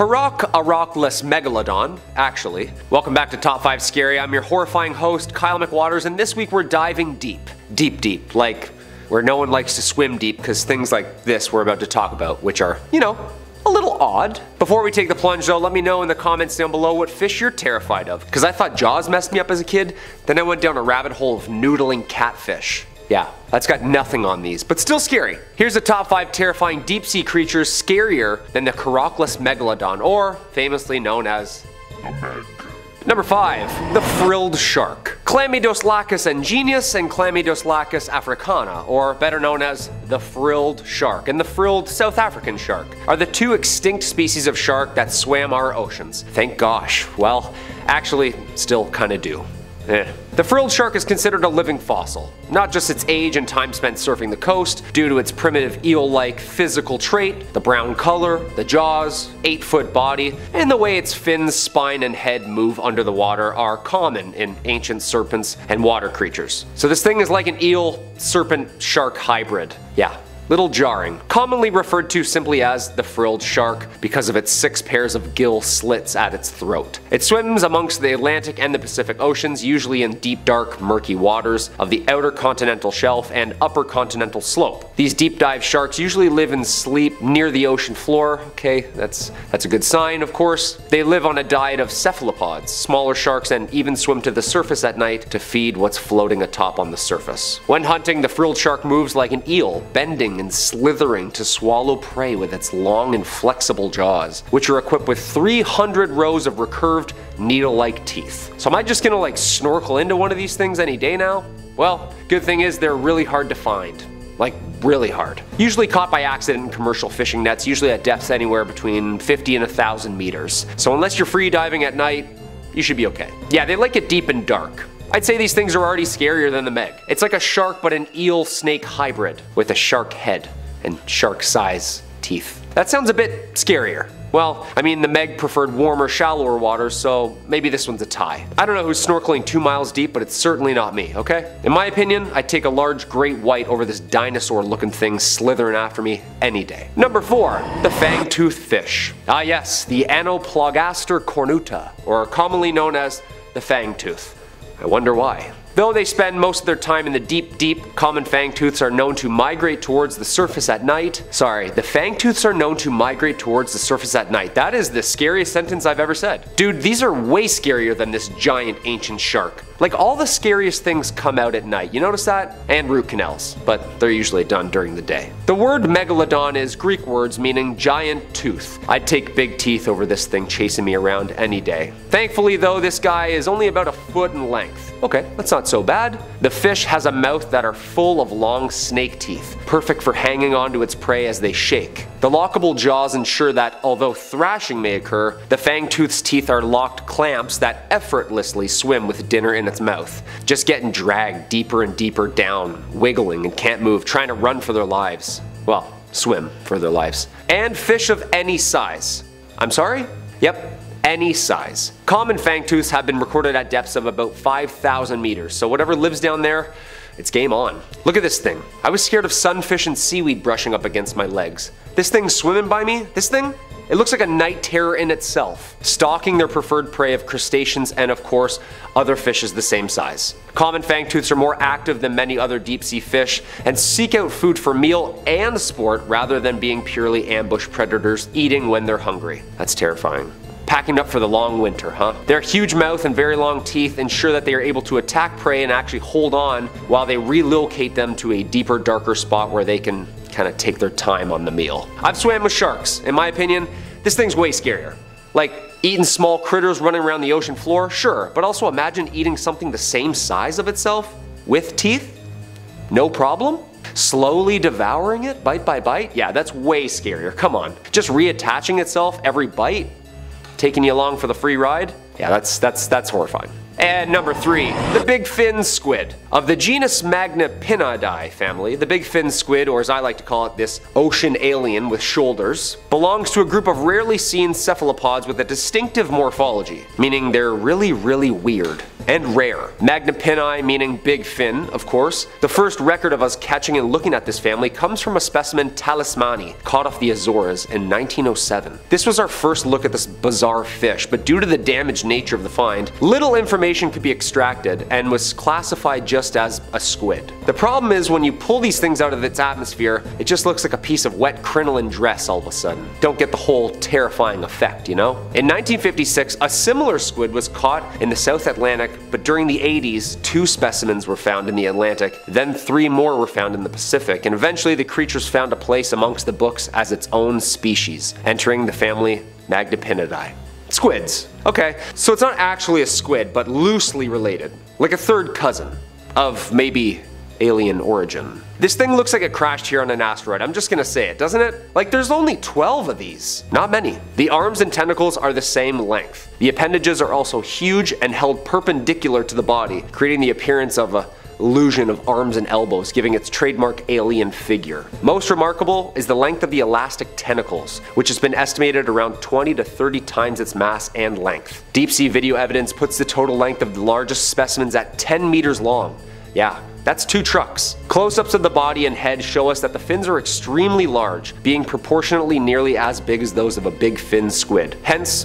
Karachoorochlus megalodon, actually. Welcome back to Top 5 Scary. I'm your horrifying host, Kyle McWaters, and this week we're diving deep. Deep, like where no one likes to swim deep because things like this we're about to talk about, which are, you know, a little odd. Before we take the plunge though, let me know in the comments down below what fish you're terrified of. Because I thought Jaws messed me up as a kid, then I went down a rabbit hole of noodling catfish. Yeah, that's got nothing on these, but still scary. Here's the top 5 terrifying deep sea creatures scarier than the Karachoorochlus megalodon, or famously known as the Meg. Number 5. The frilled shark. Chlamydoslacus anguinus and Chlamydoslacus africana, or better known as the frilled shark and the frilled South African shark, are the two extinct species of shark that swam our oceans. Thank gosh. Well, actually, still kinda do. The frilled shark is considered a living fossil, not just its age and time spent surfing the coast, due to its primitive eel-like physical trait, the brown color, the jaws, 8-foot body, and the way its fins, spine, and head move under the water are common in ancient serpents and water creatures. So this thing is like an eel-serpent-shark hybrid. Yeah. Little jarring. Commonly referred to simply as the frilled shark because of its 6 pairs of gill slits at its throat. It swims amongst the Atlantic and the Pacific Oceans, usually in deep, dark, murky waters of the outer continental shelf and upper continental slope. These deep dive sharks usually live and sleep near the ocean floor. Okay, that's a good sign, of course. They live on a diet of cephalopods, smaller sharks, and even swim to the surface at night to feed what's floating atop on the surface. When hunting, the frilled shark moves like an eel, bending and slithering to swallow prey with its long and flexible jaws, which are equipped with 300 rows of recurved, needle-like teeth. So am I just gonna like snorkel into one of these things any day now? Well, good thing is they're really hard to find. Like, really hard. Usually caught by accident in commercial fishing nets, usually at depths anywhere between 50 and 1,000 meters. So unless you're free diving at night, you should be okay. Yeah, they like it deep and dark. I'd say these things are already scarier than the Meg. It's like a shark but an eel-snake hybrid with a shark head and shark-size teeth. That sounds a bit scarier. Well, I mean the Meg preferred warmer, shallower waters, so maybe this one's a tie. I don't know who's snorkeling 2 miles deep, but it's certainly not me, okay? In my opinion, I'd take a large great white over this dinosaur-looking thing slithering after me any day. Number 4. The fang-toothed fish. Ah yes, the Anoplogaster cornuta, or commonly known as the fang-tooth. I wonder why. Though they spend most of their time in the deep, common fangtooths are known to migrate towards the surface at night. Sorry, the fangtooths are known to migrate towards the surface at night. That is the scariest sentence I've ever said. Dude, these are way scarier than this giant ancient shark. Like, all the scariest things come out at night, you notice that? And root canals, but they're usually done during the day. The word megalodon is Greek words meaning giant tooth. I'd take big teeth over this thing chasing me around any day. Thankfully though, this guy is only about a foot in length. Okay, that's not so bad. The fish has a mouth that are full of long snake teeth, perfect for hanging on to its prey as they shake. The lockable jaws ensure that, although thrashing may occur, the fangtooth's teeth are locked clamps that effortlessly swim with dinner in its mouth, just getting dragged deeper and deeper down, wiggling and can't move, trying to run for their lives. Well, swim for their lives. And fish of any size. I'm sorry? Yep. Any size. Common fangtooths have been recorded at depths of about 5,000 meters, so whatever lives down there, it's game on. Look at this thing. I was scared of sunfish and seaweed brushing up against my legs. This thing swimming by me, this thing? It looks like a night terror in itself, stalking their preferred prey of crustaceans and of course, other fishes the same size. Common fangtooths are more active than many other deep sea fish and seek out food for meal and sport rather than being purely ambush predators eating when they're hungry. That's terrifying. Packing up for the long winter, huh? Their huge mouth and very long teeth ensure that they are able to attack prey and actually hold on while they relocate them to a deeper, darker spot where they can kind of take their time on the meal. I've swam with sharks. In my opinion, this thing's way scarier. Like, eating small critters running around the ocean floor, sure, but also imagine eating something the same size of itself with teeth? No problem? Slowly devouring it, bite by bite? Yeah, that's way scarier. Come on. Just reattaching itself every bite? Taking you along for the free ride? Yeah, that's horrifying. And number 3, the big fin squid. Of the genus Magnapinidae family, the big fin squid, or as I like to call it, this ocean alien with shoulders, belongs to a group of rarely seen cephalopods with a distinctive morphology, meaning they're really weird and rare. Magnapini meaning big fin, of course. The first record of us catching and looking at this family comes from a specimen Talismani, caught off the Azores in 1907. This was our first look at this bizarre fish, but due to the damaged nature of the find, little information could be extracted and was classified just as a squid. The problem is when you pull these things out of its atmosphere, it just looks like a piece of wet crinoline dress all of a sudden. Don't get the whole terrifying effect, you know? In 1956, a similar squid was caught in the South Atlantic, but during the 80s, 2 specimens were found in the Atlantic, then 3 more were found in the Pacific, and eventually the creatures found a place amongst the books as its own species, entering the family Magnapinidae. Squids. Okay, so it's not actually a squid, but loosely related, like a third cousin of maybe alien origin. This thing looks like it crashed here on an asteroid, I'm just gonna say it, doesn't it? Like there's only 12 of these, not many. The arms and tentacles are the same length. The appendages are also huge and held perpendicular to the body, creating the appearance of a illusion of arms and elbows, giving its trademark alien figure. Most remarkable is the length of the elastic tentacles, which has been estimated around 20 to 30 times its mass and length. Deep sea video evidence puts the total length of the largest specimens at 10 meters long. Yeah, that's 2 trucks. Close-ups of the body and head show us that the fins are extremely large, being proportionately nearly as big as those of a big fin squid. Hence,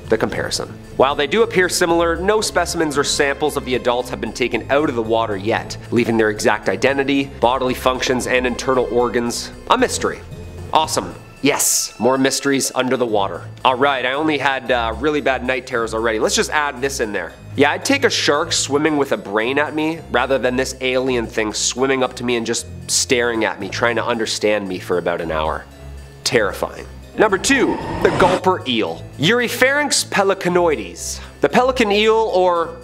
the comparison. While they do appear similar, no specimens or samples of the adults have been taken out of the water yet, leaving their exact identity, bodily functions, and internal organs a mystery. Awesome. Yes, more mysteries under the water. Alright, I only had really bad night terrors already. Let's just add this in there. Yeah, I'd take a shark swimming with a brain at me rather than this alien thing swimming up to me and just staring at me, trying to understand me for about an hour. Terrifying. Number 2, the gulper eel. Eurypharynx pelicanoides. The pelican eel, or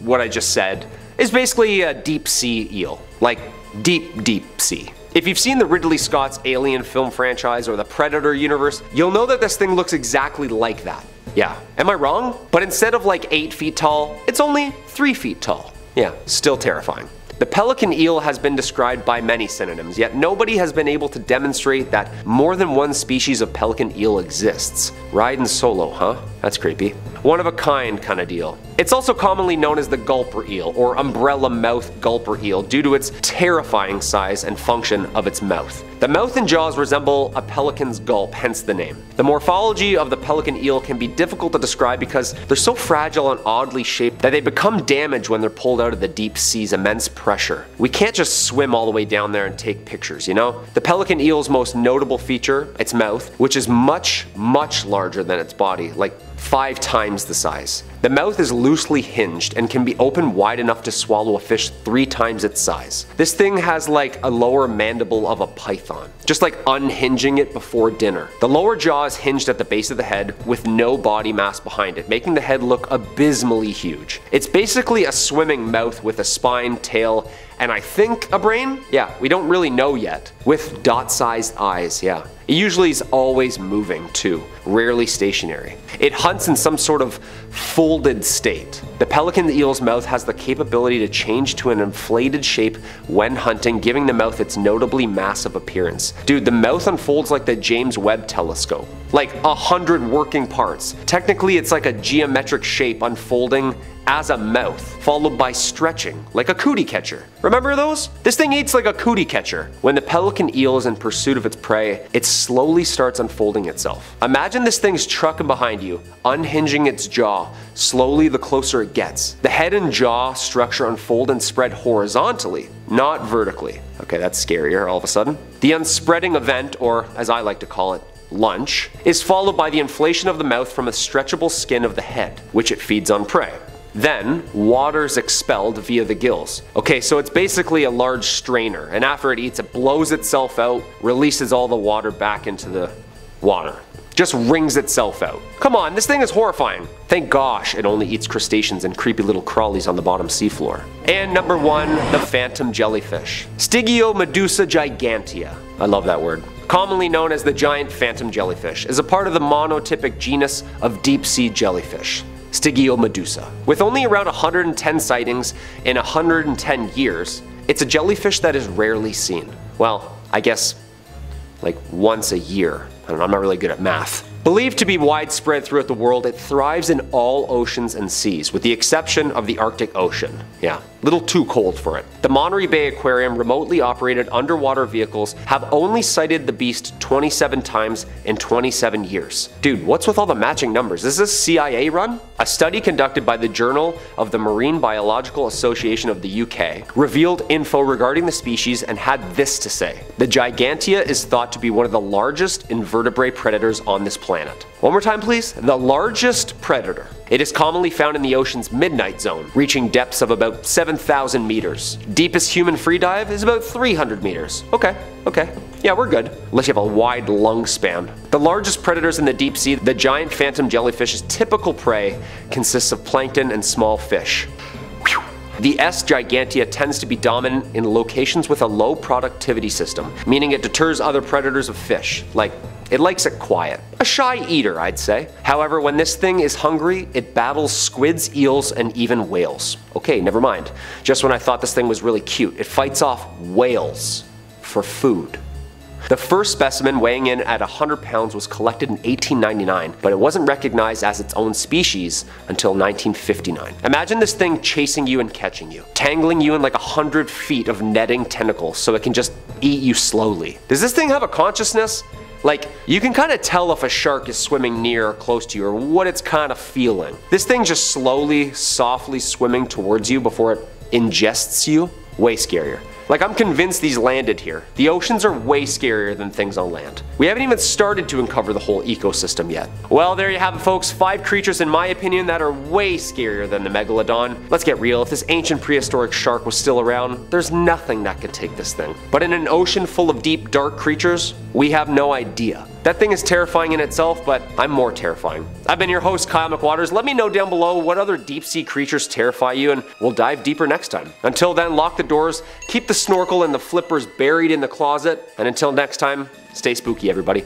what I just said, is basically a deep sea eel. Like deep sea. If you've seen the Ridley Scott's Alien film franchise or the Predator universe, you'll know that this thing looks exactly like that. Yeah, am I wrong? But instead of like 8 feet tall, it's only 3 feet tall. Yeah, still terrifying. The pelican eel has been described by many synonyms, yet nobody has been able to demonstrate that more than one species of pelican eel exists. Riding solo, huh? That's creepy. One of a kind kinda deal. It's also commonly known as the gulper eel, or umbrella mouth gulper eel, due to its terrifying size and function of its mouth. The mouth and jaws resemble a pelican's gulp, hence the name. The morphology of the pelican eel can be difficult to describe because they're so fragile and oddly shaped that they become damaged when they're pulled out of the deep sea's immense pressure. We can't just swim all the way down there and take pictures, you know? The pelican eel's most notable feature, its mouth, which is much larger than its body, like 5 times the size. The mouth is loosely hinged and can be opened wide enough to swallow a fish 3 times its size. This thing has like a lower mandible of a python, just like unhinging it before dinner. The lower jaw is hinged at the base of the head with no body mass behind it, making the head look abysmally huge. It's basically a swimming mouth with a spine, tail, and I think a brain? Yeah, we don't really know yet. With dot-sized eyes, yeah. It usually is always moving too, rarely stationary. It hunts in some sort of folded state. The pelican eel's mouth has the capability to change to an inflated shape when hunting, giving the mouth its notably massive appearance. Dude, the mouth unfolds like the James Webb telescope. Like 100 working parts. Technically, it's like a geometric shape unfolding as a mouth, followed by stretching, like a cootie catcher. Remember those? This thing eats like a cootie catcher. When the pelican eel is in pursuit of its prey, it slowly starts unfolding itself. Imagine this thing's trucking behind you, unhinging its jaw, slowly the closer it gets. The head and jaw structure unfold and spread horizontally, not vertically. Okay, that's scarier all of a sudden. The unspreading event, or as I like to call it, lunch, is followed by the inflation of the mouth from the stretchable skin of the head, which it feeds on prey. Then, water's expelled via the gills. Okay, so it's basically a large strainer, and after it eats, it blows itself out, releases all the water back into the water. Just wrings itself out. Come on, this thing is horrifying. Thank gosh it only eats crustaceans and creepy little crawlies on the bottom seafloor. And number 1, the phantom jellyfish. Stygiomedusa gigantea. I love that word. Commonly known as the giant phantom jellyfish, is a part of the monotypic genus of deep sea jellyfish. Stygiomedusa. With only around 110 sightings in 110 years, it's a jellyfish that is rarely seen. Well, I guess like once a year. I don't know, I'm not really good at math. Believed to be widespread throughout the world, it thrives in all oceans and seas, with the exception of the Arctic Ocean. Yeah, a little too cold for it. The Monterey Bay Aquarium remotely operated underwater vehicles have only sighted the beast 27 times in 27 years. Dude, what's with all the matching numbers? Is this CIA run? A study conducted by the Journal of the Marine Biological Association of the UK revealed info regarding the species and had this to say. The Gigantea is thought to be one of the largest invertebrate predators on this planet. One more time please. The largest predator. It is commonly found in the ocean's midnight zone, reaching depths of about 7,000 meters. Deepest human free dive is about 300 meters. Okay. Yeah, we're good. Unless you have a wide lung span. The largest predators in the deep sea, the giant phantom jellyfish's typical prey consists of plankton and small fish. The S. gigantea tends to be dominant in locations with a low productivity system, meaning it deters other predators of fish. Like, it likes it quiet. A shy eater, I'd say. However, when this thing is hungry, it battles squids, eels, and even whales. Okay, never mind. Just when I thought this thing was really cute, it fights off whales for food. The first specimen, weighing in at 100 pounds, was collected in 1899, but it wasn't recognized as its own species until 1959. Imagine this thing chasing you and catching you, tangling you in like 100 feet of netting tentacles so it can just eat you slowly. Does this thing have a consciousness? Like, you can kind of tell if a shark is swimming near or close to you or what it's kind of feeling. This thing just slowly, softly swimming towards you before it ingests you? Way scarier. Like, I'm convinced these landed here. The oceans are way scarier than things on land. We haven't even started to uncover the whole ecosystem yet. Well, there you have it folks, 5 creatures in my opinion that are way scarier than the Megalodon. Let's get real, if this ancient prehistoric shark was still around, there's nothing that could take this thing. But in an ocean full of deep, dark creatures, we have no idea. That thing is terrifying in itself, but I'm more terrifying. I've been your host, Kyle McWaters. Let me know down below what other deep sea creatures terrify you, and we'll dive deeper next time. Until then, lock the doors, keep the snorkel and the flippers buried in the closet, and until next time, stay spooky everybody.